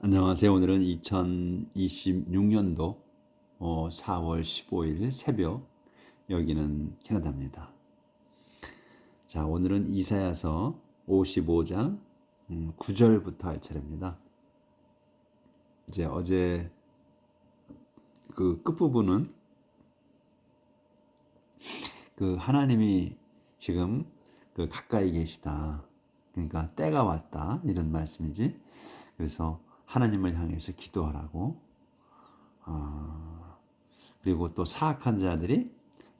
안녕하세요. 오늘은 2026년도 4월 15일 새벽, 여기는 캐나다입니다. 자, 오늘은 이사야서 55장 9절부터 할 차례입니다. 이제 어제 그 끝부분은 그 하나님이 지금 그 가까이 계시다, 그러니까 때가 왔다, 이런 말씀이지. 그래서 하나님을 향해서 기도하라고. 그리고 또 사악한 자들이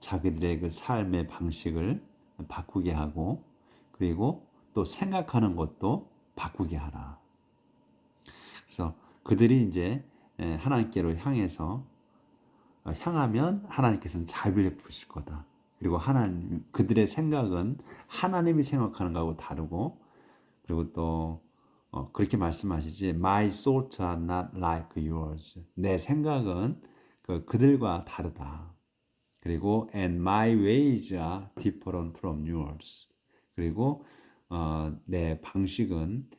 자기들의 그 삶의 방식을 바꾸게 하고, 그리고 또 생각하는 것도 바꾸게 하라. 그래서 그들이 이제 하나님께로 향하면 하나님께서는 자비를 베푸실 거다. 그리고 하나님, 그들의 생각은 하나님이 생각하는 거하고 다르고, 그리고 또 그렇게 말씀하시지. My thoughts are not like yours. 내 생각은 그들과 다르다. 그리고 and my ways are different from yours. 그리고 내 방식은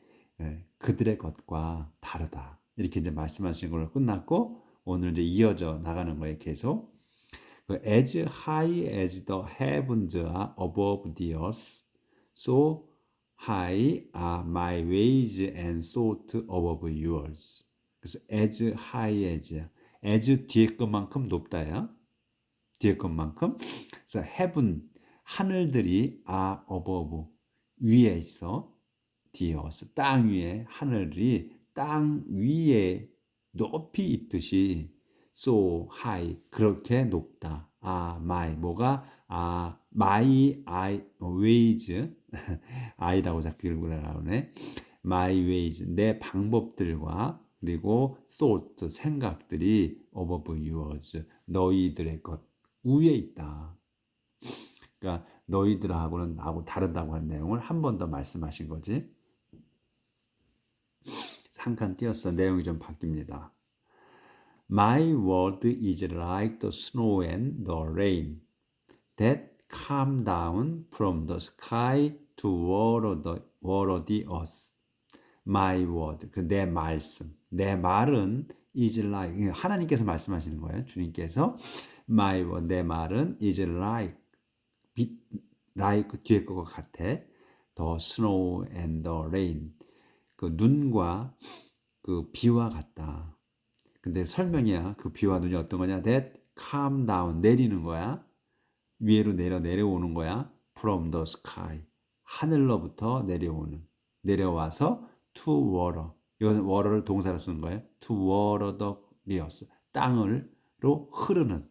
그들의 것과 다르다. 이렇게 이제 말씀하시는 걸로 끝났고, 오늘 이제 이어져 나가는 거에 계속 as high as the heavens are above the earth, so high are my ways and thoughts above yours. 그래서 as high as 뒤에 것만큼 높다야. 뒤에 것만큼. 그래서 heaven, 하늘들이 are above, 위에 있어. the earth, 땅 위에 하늘이 땅 위에 높이 있듯이 so high, 그렇게 높다. my, 뭐가 my ways i라고 자꾸 읽으라 나오네. my ways, 내 방법들과, 그리고 thought, 생각들이 above yours, 너희들의 것 위에 있다. 그러니까 너희들하고는 나하고 다르다고 한 내용을 한 번 더 말씀하신 거지. 한 칸 띄었어. 내용이 좀 바뀝니다. My word is like the snow and the rain that come down from the sky to water the earth. My word, 그 내 말씀, 내 말은 is like, 하나님께서 말씀하시는 거예요. 주님께서 my word, 내 말은 is like, like 뒤에 거가 같아. The snow and the rain, 그 눈과 그 비와 같다. 근데 설명이야. 그 비와 눈이 어떤 거냐? That come down, 내리는 거야. 위로 내려오는 거야. From the sky, 하늘로부터 내려와서 to water. 이건 water를 동사로 쓰는 거예요. To water the earth, 땅으로 흐르는,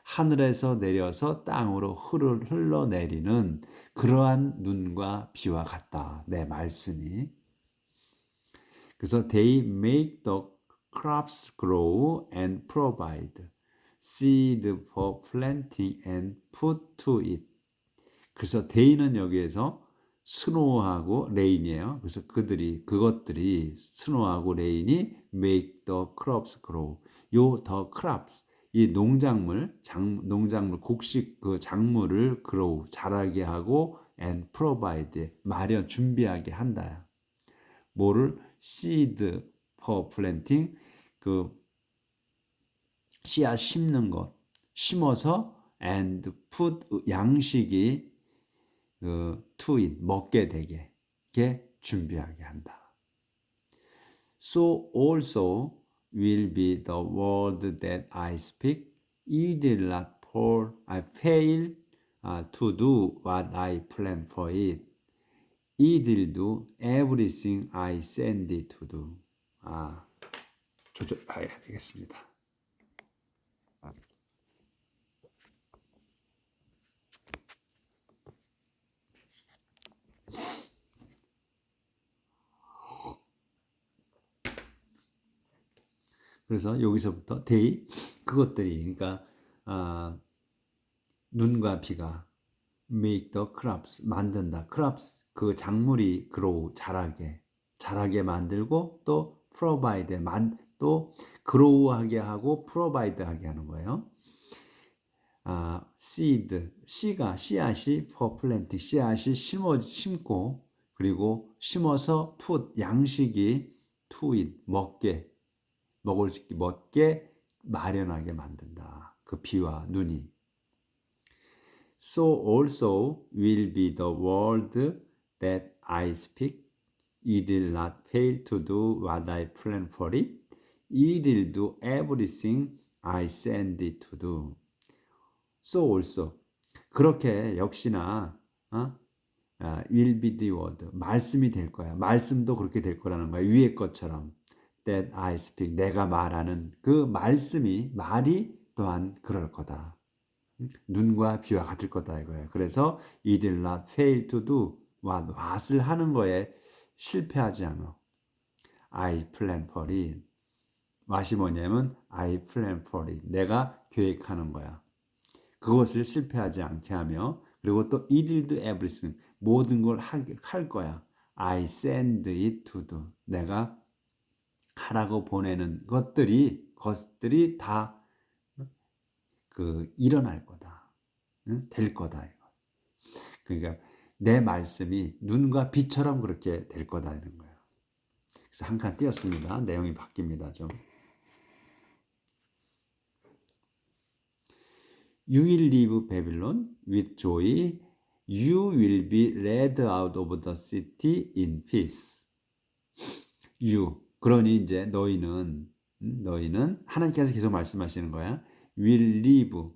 하늘에서 내려서 땅으로 흘러내리는 그러한 눈과 비와 같다. 내 말씀이. 그래서 they make the crops grow and provide seed for planting and food to eat. 그래서 they는 여기에서 스노우하고 레인이에요. 그래서 그것들이 스노우하고 레인이 make the crops grow. 요 the crops, 이 농작물 곡식 그 작물을 grow, 자라게 하고 and provide, 준비하게 한다. 뭐를? seed for planting, 그 씨앗 심는 것, 심어서 and food, 양식이 to eat, 먹게 되게 준비하게 한다. So also will be the word that I speak. It will not fail to do what I plan for it. It will do everything I send it to do. 조절해야 되겠습니다. 그래서 여기서부터 they, 그것들이, 그러니까 눈과 비가 make the crops, 만든다. crops, 그 작물이 grow, 자라게 만들고, 또 provide, 또 grow하게 하고 provide 하게 하는 거예요. seed, 씨앗이 for planting, 씨앗이 심고, 그리고 심어서 food, 양식이 to eat, 먹을 수 있게 먹게 마련하게 만든다. 그 비와 눈이. So also will be the word that I speak. It will not fail to do what I plan for it. It will do everything I send it to do. So also 그렇게 역시나 will be the word 말씀이 될 거야. 말씀도 그렇게 될 거라는 거야. 위의 것처럼 that I speak 내가 말하는 그 말이 또한 그럴 거다. 눈과 비와 같을 거다 이거예요. 그래서 it will not fail to do what을 하는 거에 실패하지 않아. I plan for it. what이 뭐냐면 I plan for it. 내가 계획하는 거야. 그것을 실패하지 않게 하며 그리고 또 it will do everything. 모든 걸 할 거야. I send it to do. 내가 하라고 보내는 것들이 다 일어날 거다. 될 거다 이거. 그러니까 내 말씀이 눈과 빛처럼 그렇게 될 거다 이런 거예요. 그래서 한 칸 띄었습니다. 내용이 바뀝니다. 좀. You will leave Babylon with joy. You will be led out of the city in peace. 그러니 이제 너희는 하나님께서 계속 말씀하시는 거야. will leave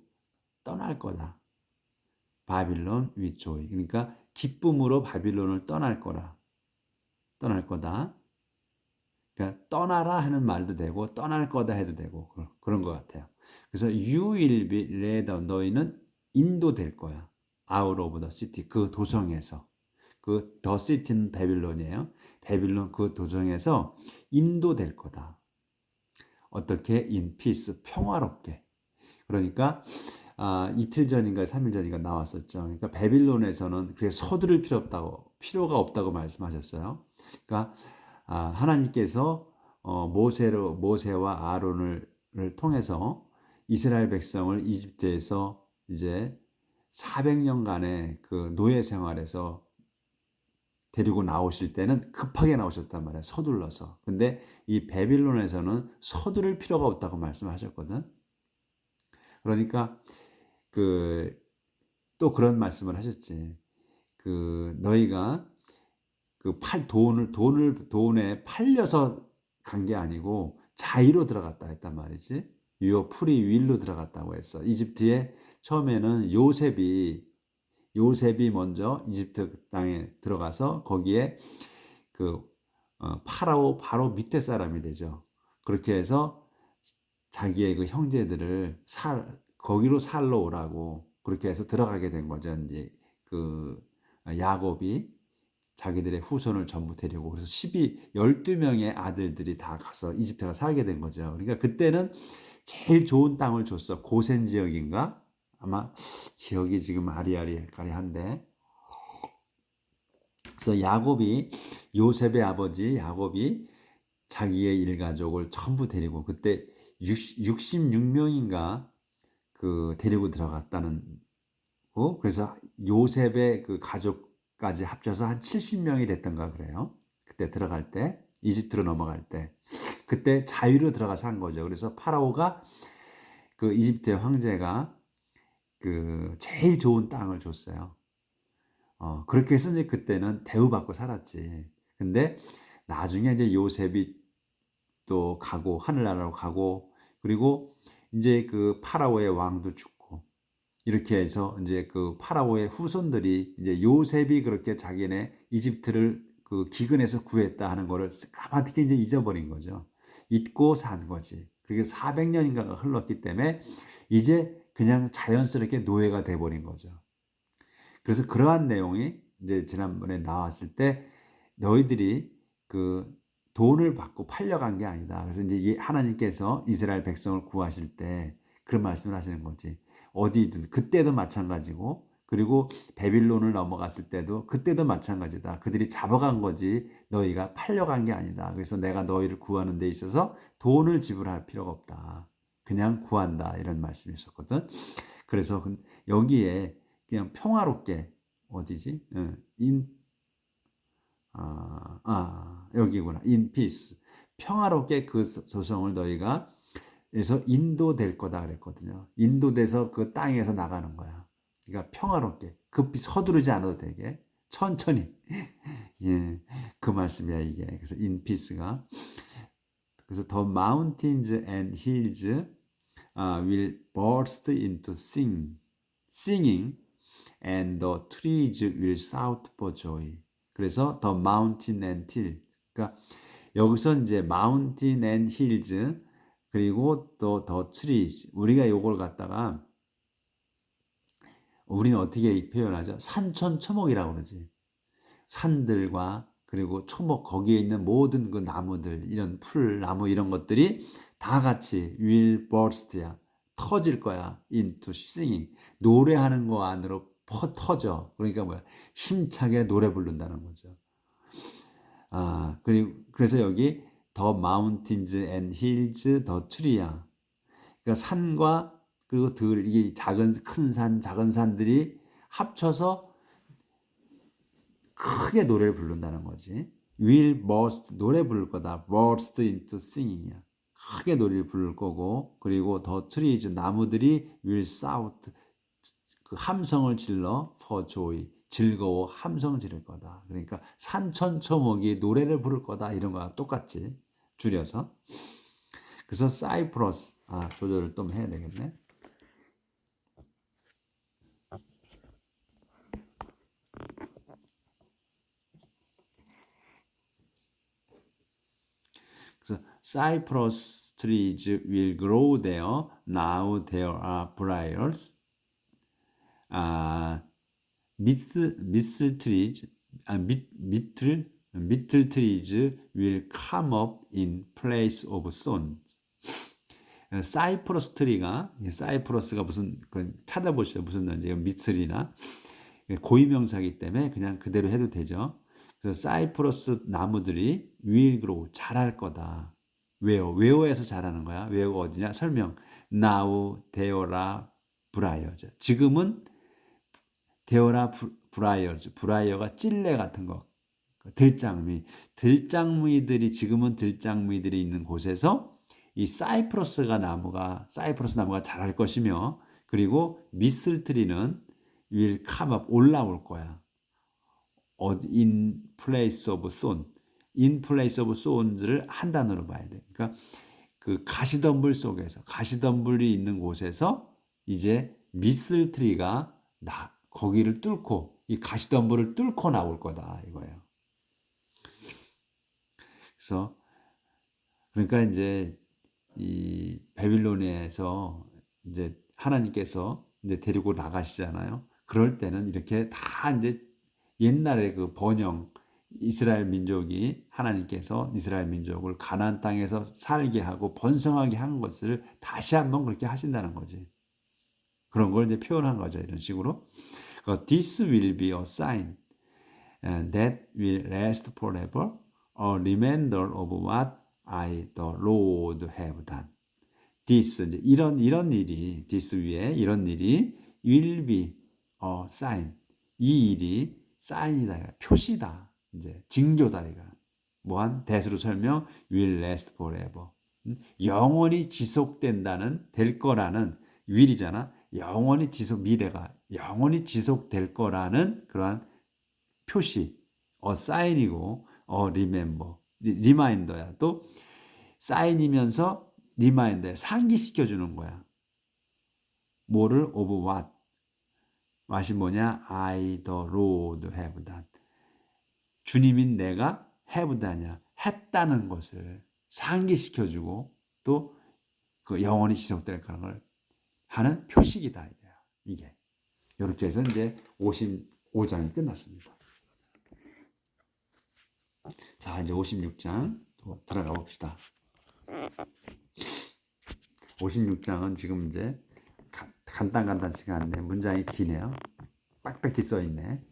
떠날 거다. 바빌론 with joy. 그러니까 기쁨으로 바빌론을 떠날 거다. 그러니까 떠나라 하는 말도 되고 떠날 거다 해도 되고 그런 것 같아요. 그래서 you will be led out. 너희는 인도될 거야. out of the city. 그 도성에서. 그 the city는 바빌론이에요. 바빌론 그 도성에서 인도될 거다. 어떻게? in peace. 평화롭게. 그러니까 이틀 전인가 3일 전인가 나왔었죠. 그러니까 바빌론에서는 그게 서두를 필요가 없다고 말씀하셨어요. 그러니까 하나님께서 모세와 아론을 통해서 이스라엘 백성을 이집트에서 이제 400년간의 그 노예 생활에서 데리고 나오실 때는 급하게 나오셨단 말이에요. 서둘러서. 근데 이 바빌론에서는 서두를 필요가 없다고 말씀하셨거든. 그러니까 또 그런 말씀을 하셨지. 너희가 돈에 팔려서 간 게 아니고 자의로 들어갔다 했단 말이지. 유어 프리 윌로 들어갔다고 했어. 이집트에 처음에는 요셉이 먼저 이집트 땅에 들어가서 거기에 파라오 바로 밑에 사람이 되죠. 그렇게 해서 자기의 그 형제들을 거기로 살러 오라고 그렇게 해서 들어가게 된 거죠. 이제 야곱이 자기들의 후손을 전부 데리고 그래서 12명의 아들들이 다 가서 이집트에 살게 된 거죠. 그러니까 그때는 제일 좋은 땅을 줬어. 고센 지역인가? 아마 기억이 지금 아리아리한데. 그래서 요셉의 아버지 야곱이 자기의 일가족을 전부 데리고 그때 66명인가 데리고 들어갔다는 거. 그래서 요셉의 그 가족까지 합쳐서 한 70명이 됐던가 그래요. 그때 들어갈 때 이집트로 넘어갈 때 그때 자유로 들어가서 한 거죠. 그래서 파라오가 이집트의 황제가 제일 좋은 땅을 줬어요. 그렇게 해서 이제 그때는 대우받고 살았지. 근데 나중에 이제 요셉이 또 가고 하늘나라로 가고 그리고 이제 파라오의 왕도 죽고 이렇게 해서 이제 파라오의 후손들이 이제 요셉이 그렇게 자기네 이집트를 기근에서 구했다 하는 거를 까맣게 이제 잊어버린 거죠. 잊고 산 거지. 그게 400년인가가 흘렀기 때문에 이제 그냥 자연스럽게 노예가 돼버린 거죠. 그래서 그러한 내용이 이제 지난번에 나왔을 때 너희들이 돈을 받고 팔려간 게 아니다. 그래서 이제 하나님께서 이스라엘 백성을 구하실 때 그런 말씀을 하시는 거지. 어디든 그때도 마찬가지고 그리고 바빌론을 넘어갔을 때도 그때도 마찬가지다. 그들이 잡아간 거지 너희가 팔려간 게 아니다. 그래서 내가 너희를 구하는 데 있어서 돈을 지불할 필요가 없다. 그냥 구한다. 이런 말씀이 있었거든. 그래서 여기에 그냥 평화롭게 어디지? 여기구나. in peace. 평화롭게 그 조성을 너희가 에서 인도될 거다 그랬거든요. 인도돼서 그 땅에서 나가는 거야. 그러니까 평화롭게 급히 서두르지 않아도 되게 천천히 예, 그 말씀이야 이게. 그래서 in peace가 그래서 the mountains and hills will burst into singing and the trees will shout for joy. 그래서 the mountain and hill 그러니까 여기서 이제 mountain and hills 그리고 또 the trees 우리가 요걸 갖다가 우리는 어떻게 표현하죠? 산천초목이라고 그러지. 산들과 그리고 초목 거기에 있는 모든 그 나무들 이런 풀 나무 이런 것들이 다 같이 will burst야 터질 거야 into singing 노래하는 거 안으로 터져 그러니까 뭐야 힘차게 노래 부른다는 거죠. 아 그리고 그래서 여기 the mountains and hills the tree야. 그러니까 산과 그리고 들 이게 작은 큰 산 작은 산들이 합쳐서 크게 노래를 부른다는 거지. will burst 노래 부를 거다. burst into singing이야. 크게 노래를 부를 거고 그리고 the trees 나무들이 will shout 그 함성을 질러 for joy 즐거워 함성 지를 거다. 그러니까 산천초목이 노래를 부를 거다 이런 거랑 똑같지 줄여서. 그래서 사이프러스 조절을 좀 해야 되겠네. 그래서 cypress trees will grow there. Now there are briars. Myrtle trees, myrtle trees will come up in place of thorns. 사이프러스 트리가 사이프러스가 무슨 찾아보시죠 무슨 이제 미틀이나 고유명사이기 때문에 그냥 그대로 해도 되죠. 그래서 사이프러스 나무들이 will grow 자랄 거다. where에서 자라는 거야. where가 어디냐? 설명. now there are briars. 지금은 there are briars. 브라이어가 찔레 같은 거. 들장미들이 지금은 들장미들이 있는 곳에서 이 사이프러스 나무가 자랄 것이며 그리고 미슬트리는 will come up 올라올 거야. in place of thorn. in place of thorns를 한 단어로 봐야 돼. 그러니까 그 가시덤불 속에서 가시덤불이 있는 곳에서 이제 미슬트리가 거기를 뚫고 이 가시덤불을 뚫고 나올 거다 이거예요. 그래서 그러니까 이제 이 바빌론에서 이제 하나님께서 이제 데리고 나가시잖아요. 그럴 때는 이렇게 다 이제 옛날에 그 번영 이스라엘 민족이 하나님께서 이스라엘 민족을 가나안 땅에서 살게 하고 번성하게 한 것을 다시 한번 그렇게 하신다는 거지. 그런 걸 이제 표현한 거죠. 이런 식으로. This will be a sign that will last forever, a reminder of what I, the Lord, have done. This 이제 이런 일이 this 위에 이런 일이 will be a sign. 이 일이 사인이다, 표시다, 이제 징조다 이거. 뭐한 대수로 설명 will last forever. 영원히 지속된다는 될 거라는 will이잖아. 영원히 미래가 영원히 지속될 거라는 그러한 표시, 사인이고, 리마인더야. 또 사인이면서 리마인더야. 상기시켜 주는 거야. 뭐를 of what? what이 뭐냐? I the Lord have done. 주님인 내가 have done이야. 했다는 것을 상기시켜 주고 또 그 영원히 지속될 걸 하는 표식이다 이게. 이렇게 해서 이제 55장이 끝났습니다. 자, 이제 56장 또 들어가 봅시다. 56장은 지금 이제 간단씩 한데 문장이 기네요. 빽빽히 써 있네.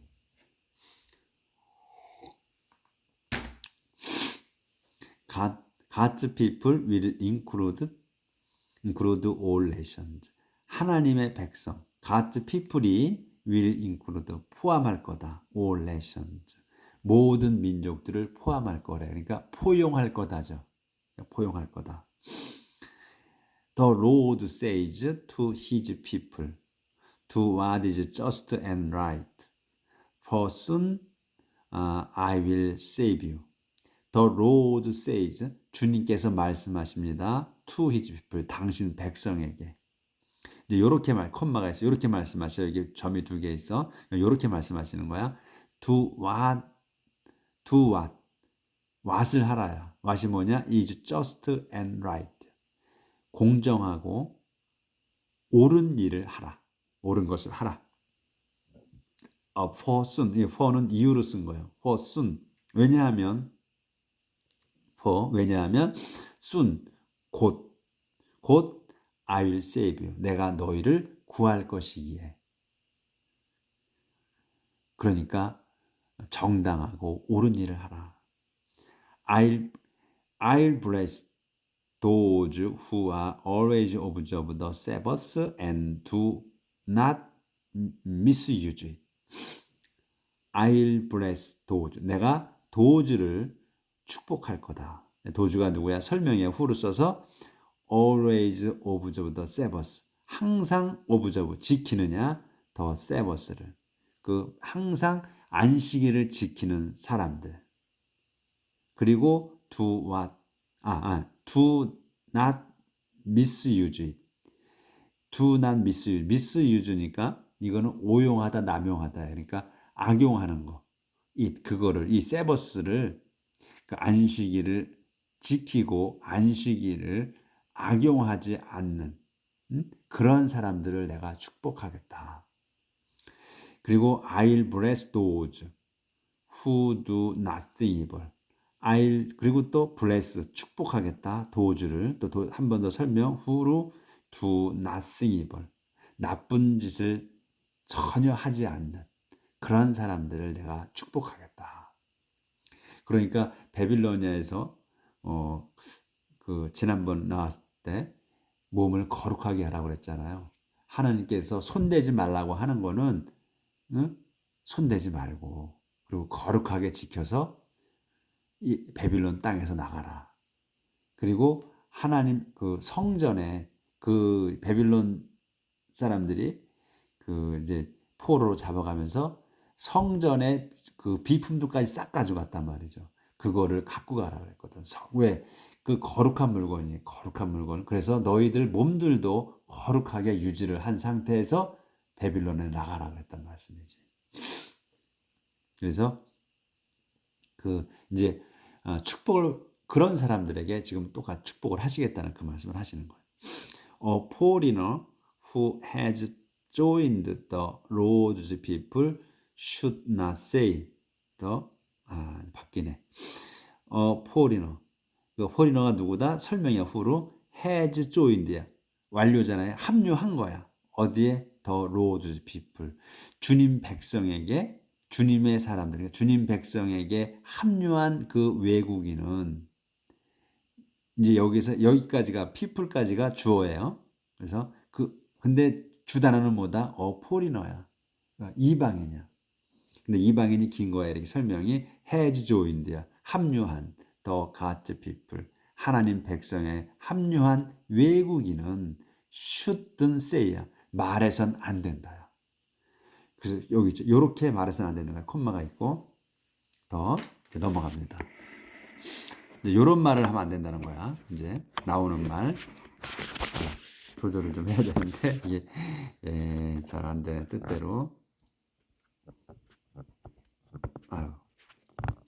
God's people will include all nations. 하나님의 백성, God's people이 will include 포함할 거다. all nations. 모든 민족들을 포함할 거래. 그러니까 포용할 거다죠. 포용할 거다. The Lord says to his people, do what is just and right. For soon I will save you. The Lord says, 주님께서 말씀하십니다. To his people, 당신 백성에게. 이제 요렇게 콤마가 있어. 요렇게 말씀하셔요. 이게 점이 2개 있어. 요렇게 말씀하시는 거야. Do what. what을 하라야. what이 뭐냐? is just and right. 공정하고 옳은 일을 하라. 옳은 것을 하라. for soon. 이 for는 이유로 쓴 거예요. for soon. 왜냐하면 soon 곧 I will save you. 내가 너희를 구할 것이기에. 그러니까 정당하고 옳은 일을 하라. I'll bless those who are always observe the Sabbath and do not misuse it. I'll bless those. 내가 도주를 축복할 거다. 도주가 누구야? 설명에 who를 써서 always observe the Sabbath. 항상 observe, 지키느냐? the Sabbath를. 그 항상 안식일을 지키는 사람들. 그리고 do not misuse it. do not misuse. misuse니까 이거는 오용하다, 남용하다. 그러니까 악용하는 거. 이 세버스를 그 안식일을 지키고 안식일을 악용하지 않는 그런 사람들을 내가 축복하겠다. 그리고 I'll bless those who do nothing evil. 그리고 또 bless 축복하겠다. 도주를 또 한 번 더 설명. who do nothing evil. 나쁜 짓을 전혀 하지 않는 그런 사람들을 내가 축복하겠다. 그러니까 베빌로니아에서 지난번 나왔을 때 몸을 거룩하게 하라고 그랬잖아요. 하나님께서 손대지 말라고 하는 거는 손대지 말고 그리고 거룩하게 지켜서 이 베빌론 땅에서 나가라. 그리고 하나님 그 성전에 그 베빌론 사람들이 이제 포로로 잡아가면서 성전에 그 비품들까지 싹 가져갔단 말이죠. 그거를 갖고 가라 그랬거든. 왜? 그 거룩한 물건이 거룩한 물건. 그래서 너희들 몸들도 거룩하게 유지를 한 상태에서 베빌론에 나가라 그랬단 말씀이지. 그래서 이제 축복을 그런 사람들에게 지금 똑같이 축복을 하시겠다는 그 말씀을 하시는 거예요. A foreigner who has joined the Lord's people should not say 바뀌네. foreigner. 그 foreigner가 누구다? 설명이야. who로 has joined야. 완료잖아요. 합류한 거야. 어디에? The Lord's people. 주님 백성에게 주님의 사람들, 주님 백성에게 합류한 그 외국인은 이제 여기까지가 people까지가 주어예요. 그래서 근데 주단어는 뭐다? 포리너야. 그러니까 이방인이야. 근데 이방인이 긴 거야. 이렇게 설명이 has joined야. 합류한 the God's people. 하나님 백성에 합류한 외국인은 shouldn't say야. 말해선 안 된다. 그래서 여기 있죠. 이렇게 말해서는 안 되는 거야. 콤마가 있고 더 넘어갑니다. 이제 이런 말을 하면 안 된다는 거야. 이제 나오는 말 조절을 좀 해야 되는데 이게 잘 안 되네. 뜻대로. 아유,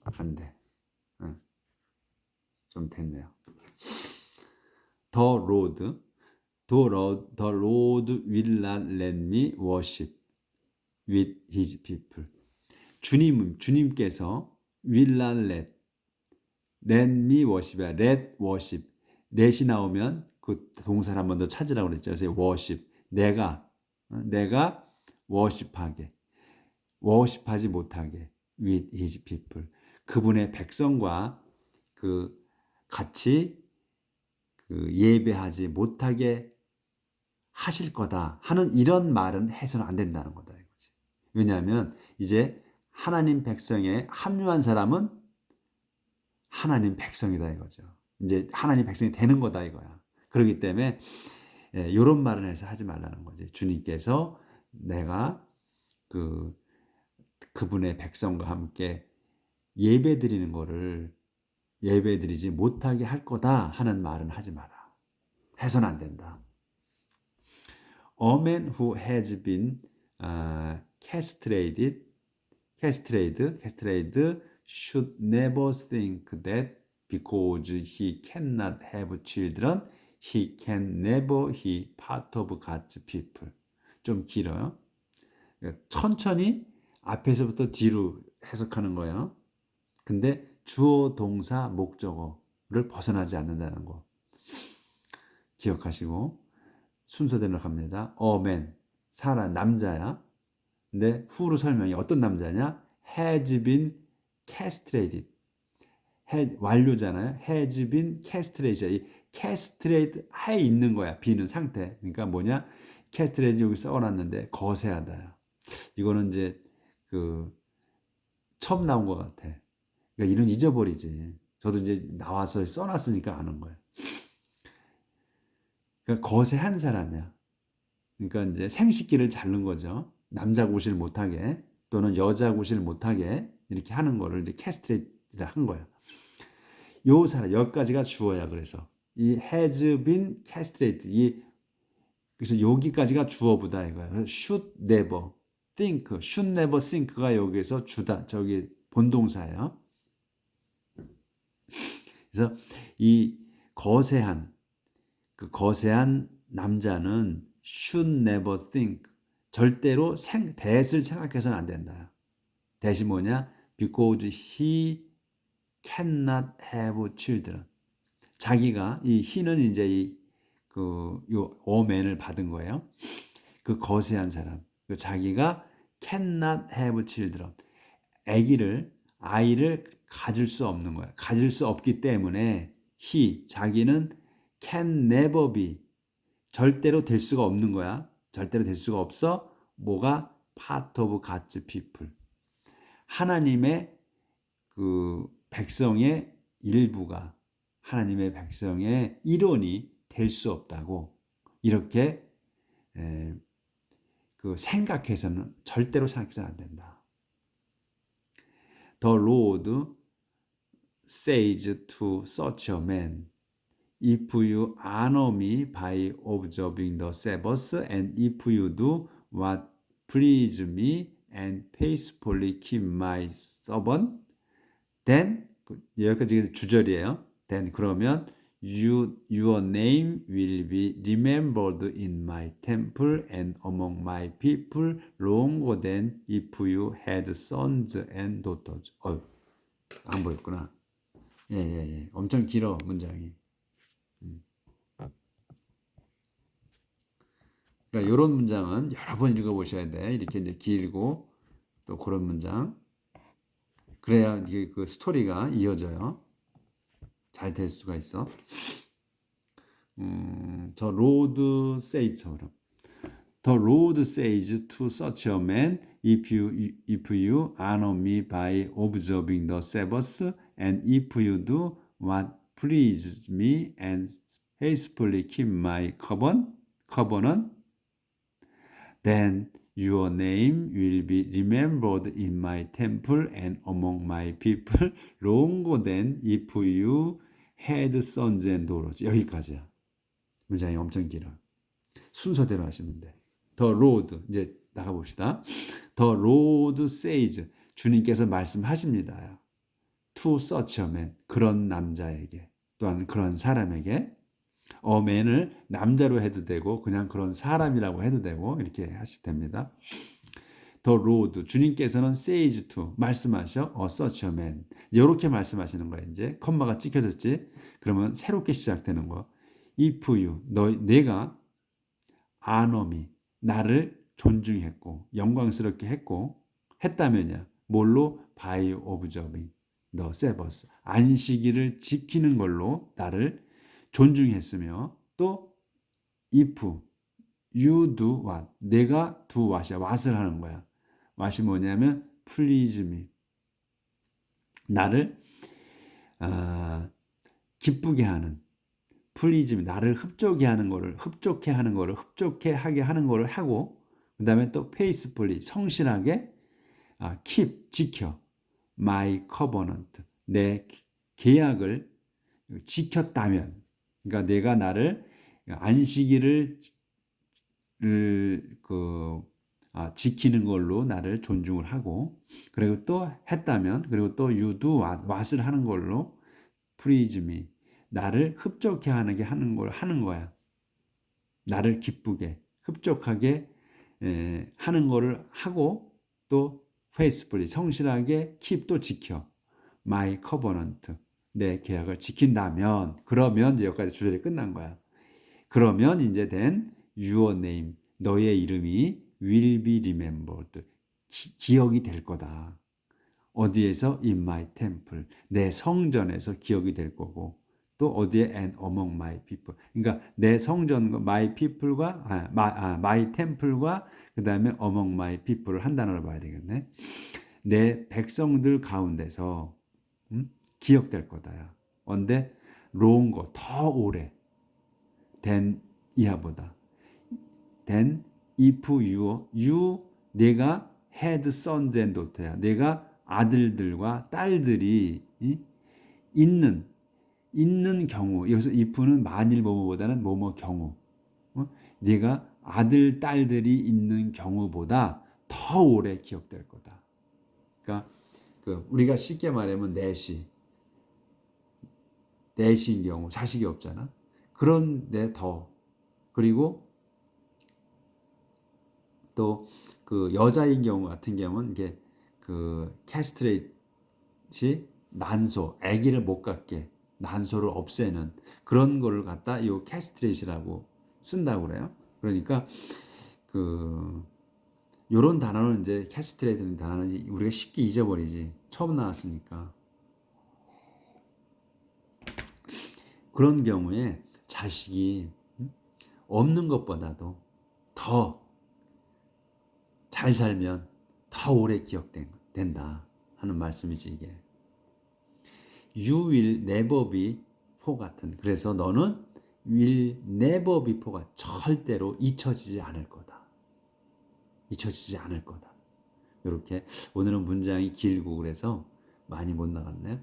안 돼. 좀 됐네요. The Lord will not let me worship with his people. 주님께서 will not let me worship이야. let worship. let이 나오면 그 동사를 한 번 더 찾으라고 그랬죠. 그래서 worship. 내가 worship하지 못하게 with his people. 그분의 백성과 같이 예배하지 못하게 하실 거다 하는 이런 말은 해서는 안 된다는 거다 이거지. 왜냐하면 이제 하나님 백성에 합류한 사람은 하나님 백성이다 이거죠. 이제 하나님 백성이 되는 거다 이거야. 그렇기 때문에 이런 말을 해서 하지 말라는 거지. 주님께서 내가 그분의 백성과 함께 예배드리는 거를 예배드리지 못하게 할 거다 하는 말은 하지 마라. 해서는 안 된다. A man who has been castrated should never think that because he cannot have children, he can never be part of God's people. 좀 길어요. 천천히 앞에서부터 뒤로 해석하는 거예요. 근데 주어, 동사, 목적어를 벗어나지 않는다는 거 기억하시고 순서대로 갑니다. A man, 사람, 남자야. 근데 who로 설명이 어떤 남자냐? Has been castrated. 완료잖아요. Has been castrated. 이 castrate 해 있는 거야. be는 상태. 그러니까 뭐냐? castrate 여기 써놨는데 거세하다. 이거는 이제 처음 나온 것 같아. 그러니까 이런 잊어버리지. 저도 이제 나와서 써놨으니까 아는 거예요. 그러니까 거세한 사람이야. 그러니까 이제 생식기를 자른 거죠. 남자 구실 못하게 또는 여자 구실 못하게 이렇게 하는 거를 이제 캐스트레이트라 한 거야. 요 사람 여기까지가 주어야. 그래서 이 has been castrated 그래서 여기까지가 주어보다 이거야. should never think, should never think가 여기에서 주다 저기 본동사예요. 그래서 이 거세한 남자는 should never think 절대로 that을 생각해서는 안 된다. that이 뭐냐? Because he cannot have children. 자기가 이 he는 이제 요 어맨을 받은 거예요. 그 거세한 사람. 자기가 cannot have children. 아이를 가질 수 없는 거야. 가질 수 없기 때문에 자기는 can never be 절대로 될 수가 없는 거야. 절대로 될 수가 없어. 뭐가? part of God's people. 하나님의 백성의 일부가 하나님의 백성의 일원이 될 수 없다고 이렇게 생각해서는 절대로 생각해서는 안 된다. The Lord says to such a man, if you honor me by observing the Sabbath, and if you do what please me and faithfully keep my servant, then 여기까지 주절이에요. Then 그러면 your name will be remembered in my temple and among my people longer than if you had sons and daughters. 안 보였구나. 예. 엄청 길어 문장이. 그러니까 이런 문장은 여러 번 읽어보셔야 돼. 이렇게 이제 길고 또 그런 문장. 그래야 이게 스토리가 이어져요. 잘 될 수가 있어. The Lord says처럼. The Lord says to such a man, if you honor me by observing the Sabbath, and if you do what pleases me and faithfully keep my covenant, then your name will be remembered in my temple and among my people longer than if you had sons and daughters. 여기까지야. 문장이 엄청 길어. 순서대로 하시면 돼. The Lord, 이제 나가봅시다. The Lord says, 주님께서 말씀하십니다. To such a man, 그런 남자에게, 또한 그런 사람에게, a man을 남자로 해도 되고 그냥 그런 사람이라고 해도 되고 이렇게 하시면 됩니다. The Lord, 주님께서는 says to, 말씀하셔, such a man. 이렇게 말씀하시는 거예요. 이제 컴마가 찍혀졌지. 그러면 새롭게 시작되는 거. If you, 내가 honor me, 나를 존중했고 영광스럽게 했다면야 뭘로? by observing the Sabbath, 안식일을 지키는 걸로 나를 존중했으며 또 if you do what, 내가 do what을 하는 거야. what이 뭐냐면 please me, 나를 기쁘게 하는 플리즈 나를 흡족해 하는 거를 흡족해 하게 하는 거를 하고 그다음에 또 페이스풀리 성실하게 keep 지켜 my covenant 내 계약을 지켰다면 그러니까 내가 나를 안식일을 지키는 걸로 나를 존중을 하고 그리고 또 했다면 그리고 또 you do what을 하는 걸로 please me 나를 흡족해 하는 걸 하는 거야. 나를 기쁘게 흡족하게 하는 거를 하고 또 faithfully 성실하게 keep 또 지켜 my covenant 내 계약을 지킨다면 그러면 이제 여기까지 주제를 끝난 거야. 그러면 이제 then your name 너의 이름이 will be remembered 기억이 될 거다. 어디에서 in my temple 내 성전에서 기억이 될 거고 또 어디에 and among my people 그러니까 내 성전과 my people과 my temple과 그다음에 among my people을 한 단어로 봐야 되겠네. 내 백성들 가운데서 기억될 거다야. 언제 longer 더 오래 than 이하보다 than if you 내가 had sons and daughter야. 내가 아들들과 딸들이 있는 경우 여기서 if는 만일 뭐뭐보다는 뭐뭐 경우 네가 아들 딸들이 있는 경우보다 더 오래 기억될 거다. 그러니까 우리가 쉽게 말하면 넷인 경우 자식이 없잖아. 그런데 더 그리고 또 여자인 경우 같은 경우는 이게 캐스트레이트 난소 아기를 못 갖게 난소를 없애는 그런 거를 갖다 이 캐스트레이트라고 쓴다고 그래요. 그러니까 요런 단어는 이제 캐스트레이트는 단어는 우리가 쉽게 잊어버리지 처음 나왔으니까 그런 경우에 자식이 없는 것보다도 더 잘 살면 더 오래 기억된다 하는 말씀이지 이게. You will never be forgotten. 그래서 너는 will never be forgotten. 절대로 잊혀지지 않을 거다. 잊혀지지 않을 거다. 이렇게 오늘은 문장이 길고 그래서 많이 못 나갔네요.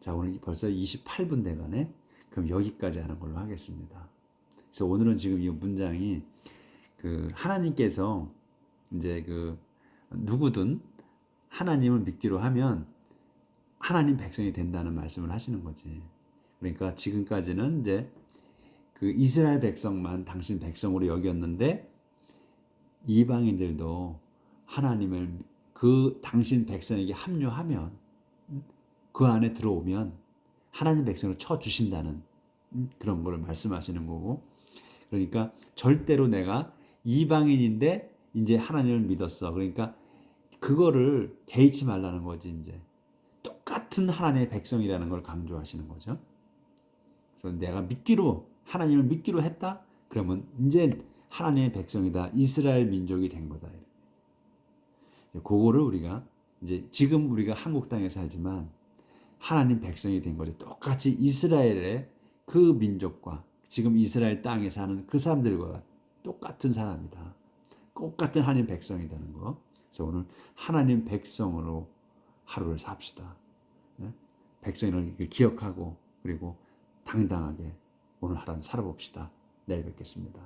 자, 오늘 벌써 28분 돼가네. 그럼 여기까지 하는 걸로 하겠습니다. 그래서 오늘은 지금 이 문장이 하나님께서 이제 누구든 하나님을 믿기로 하면 하나님 백성이 된다는 말씀을 하시는 거지. 그러니까 지금까지는 이제 이스라엘 백성만 당신 백성으로 여겼는데 이방인들도 하나님을 당신 백성에게 합류하면 그 안에 들어오면 하나님 백성으로 쳐주신다는 그런 걸 말씀하시는 거고 그러니까 절대로 내가 이방인인데 이제 하나님을 믿었어. 그러니까 그거를 개의치 말라는 거지 이제. 똑같은 하나님의 백성이라는 걸 강조하시는 거죠. 그래서 내가 하나님을 믿기로 했다? 그러면 이제 하나님의 백성이다. 이스라엘 민족이 된 거다. 그거를 우리가 이제 지금 우리가 한국 땅에 살지만 하나님 백성이 된 거죠. 똑같이 이스라엘의 그 민족과 지금 이스라엘 땅에 사는 그 사람들과 똑같은 사람이다. 똑같은 하나님 백성이 되는 거. 그래서 오늘 하나님 백성으로 하루를 삽시다. 백성을 기억하고 그리고 당당하게 오늘 하루는 살아봅시다. 내일 뵙겠습니다.